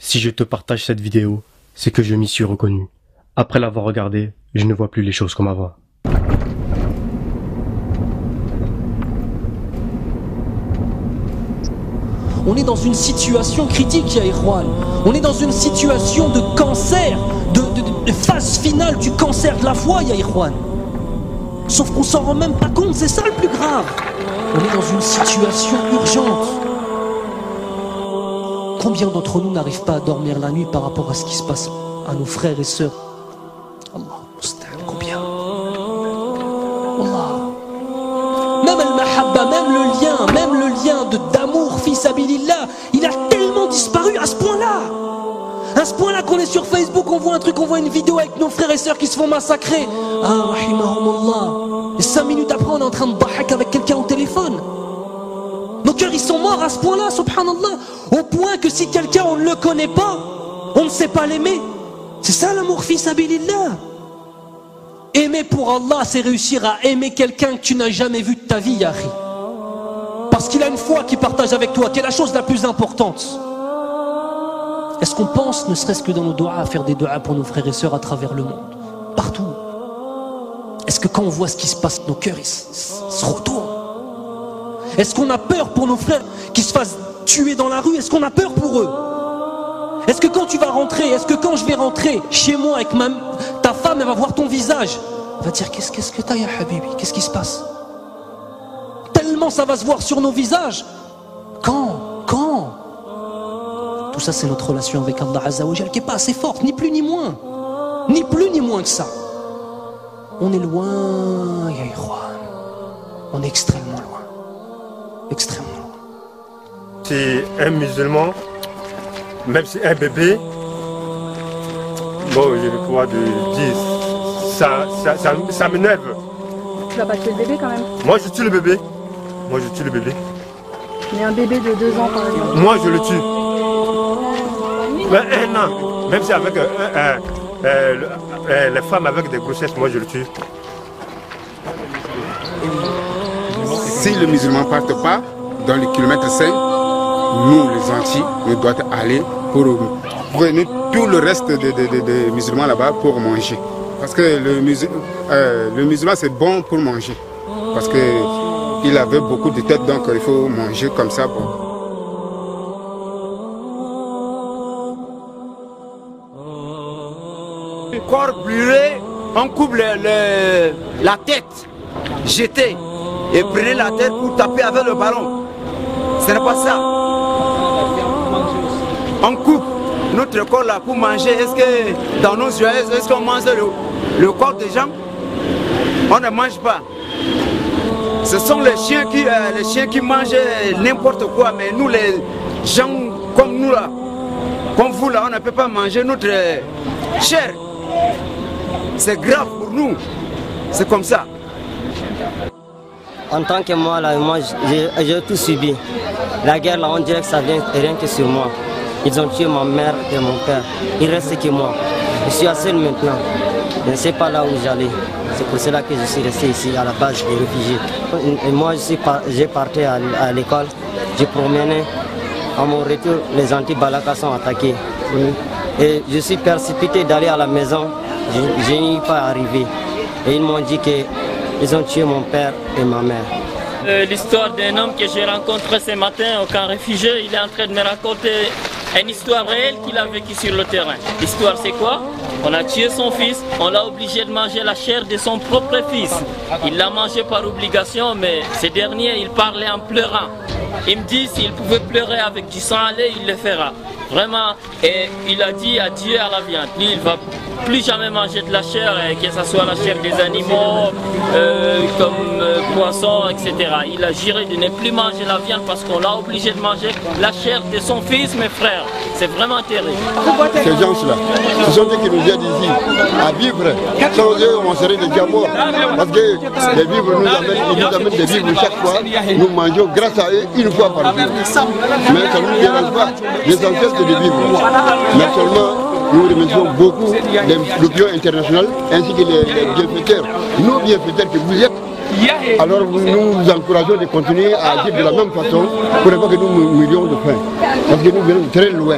Si je te partage cette vidéo, c'est que je m'y suis reconnu. Après l'avoir regardée, je ne vois plus les choses comme avant. On est dans une situation critique, ya Ikhwan. On est dans une situation de cancer, de phase finale du cancer de la foi, ya Ikhwan. Sauf qu'on s'en rend même pas compte, c'est ça le plus grave. On est dans une situation urgente. Combien d'entre nous n'arrivent pas à dormir la nuit par rapport à ce qui se passe à nos frères et sœurs? Allah, combien? Allah. Même al-mahabba, même le lien d'amour, fils abilillah, il a tellement disparu à ce point-là. À ce point-là qu'on est sur Facebook, on voit un truc, on voit une vidéo avec nos frères et sœurs qui se font massacrer. Ah, rahimahumullah. Et 5 minutes après, on est en train de bahak avec quelqu'un au téléphone. Nos cœurs, ils sont morts à ce point-là, subhanallah. Au point que si quelqu'un, on ne le connaît pas, on ne sait pas l'aimer. C'est ça l'amour, fils abilillah. Aimer pour Allah, c'est réussir à aimer quelqu'un que tu n'as jamais vu de ta vie, Yahri. Parce qu'il a une foi qu'il partage avec toi, qui est la chose la plus importante. Est-ce qu'on pense, ne serait-ce que dans nos doigts, à faire des doigts pour nos frères et sœurs à travers le monde? Partout. Est-ce que quand on voit ce qui se passe, nos cœurs ils se retournent? Est-ce qu'on a peur pour nos frères qui se fassent tuer dans la rue? Est-ce qu'on a peur pour eux? Est-ce que quand tu vas rentrer, est-ce que quand je vais rentrer chez moi avec ta femme, elle va voir ton visage, elle va dire qu'est-ce que t'as, ya Habibi? Qu'est-ce qui se passe? Tellement ça va se voir sur nos visages. Quand tout ça, c'est notre relation avec Allah Azza wa Jal qui n'est pas assez forte, ni plus ni moins. Ni plus ni moins que ça. On est loin, ya Ikhwan. On est extrêmement loin. Extrêmement loin. Si un musulman, même si un bébé, bon, j'ai le pouvoir de dire, ça m'énerve. Tu vas pas tuer le bébé quand même? Moi, je tue le bébé. Mais un bébé de 2 ans par exemple? Moi, je le tue. Mais 1 an, même si avec les femmes avec des grossesses, moi, je le tue. Si le musulman ne part pas dans le kilomètre 5, nous les Antilles, nous devons aller pour venir tout le reste des musulmans là-bas pour manger. Parce que le musulman c'est bon pour manger. Parce qu'il avait beaucoup de têtes, donc il faut manger comme ça. Bon. Le corps brûlé, on coupe la tête, jetée. Et prenez la tête pour taper avec le ballon. Ce n'est pas ça. On coupe notre corps là pour manger. Est-ce que dans nos yeux, est-ce qu'on mange le corps des gens? On ne mange pas. Ce sont les chiens qui mangent n'importe quoi. Mais nous, les gens comme nous là, comme vous là, on ne peut pas manger notre chair. C'est grave pour nous. C'est comme ça. En tant que moi, là, j'ai tout subi. La guerre, là, on dirait que ça vient rien que sur moi. Ils ont tué ma mère et mon père. Il reste que moi. Je suis seul maintenant. Je ne sais pas là où j'allais. C'est pour cela que je suis resté ici, à la base des réfugiés. Et moi, j'ai parti à l'école. J'ai promené. À mon retour, les anti-Balaka sont attaqués. Et je suis précipité d'aller à la maison. Je n'y suis pas arrivé. Et ils m'ont dit qu'ils ont tué mon père et ma mère. L'histoire d'un homme que j'ai rencontré ce matin au camp réfugié, il est en train de me raconter une histoire réelle qu'il a vécue sur le terrain. L'histoire c'est quoi? On a tué son fils, on l'a obligé de manger la chair de son propre fils. Il l'a mangé par obligation, mais ce dernier, il parlait en pleurant. Il me dit s'il pouvait pleurer avec du sang à lait, il le fera. Vraiment, et il a dit adieu à la viande. Lui, il va plus jamais manger de la chair, que ce soit la chair des animaux, comme poissons, etc. Il a juré de ne plus manger la viande parce qu'on l'a obligé de manger la chair de son fils, mes frères. C'est vraiment terrible. Ces gens-là, ce sont eux qui nous aident ici à vivre. Sans eux, on serait déjà morts. Parce que les vivres ils nous amènent des vivres chaque fois. Nous mangeons grâce à eux une fois par jour. Mais ça ne nous dérange pas. L'essentiel, c'est de vivre. Mais seulement, nous remercions beaucoup l'opinion internationale ainsi que les bienfaiteurs. Nos bienfaiteurs que vous êtes. Alors nous vous encourageons de continuer à agir de la même façon pour ne pas que nous mourions de faim. Parce que nous venons de très loin.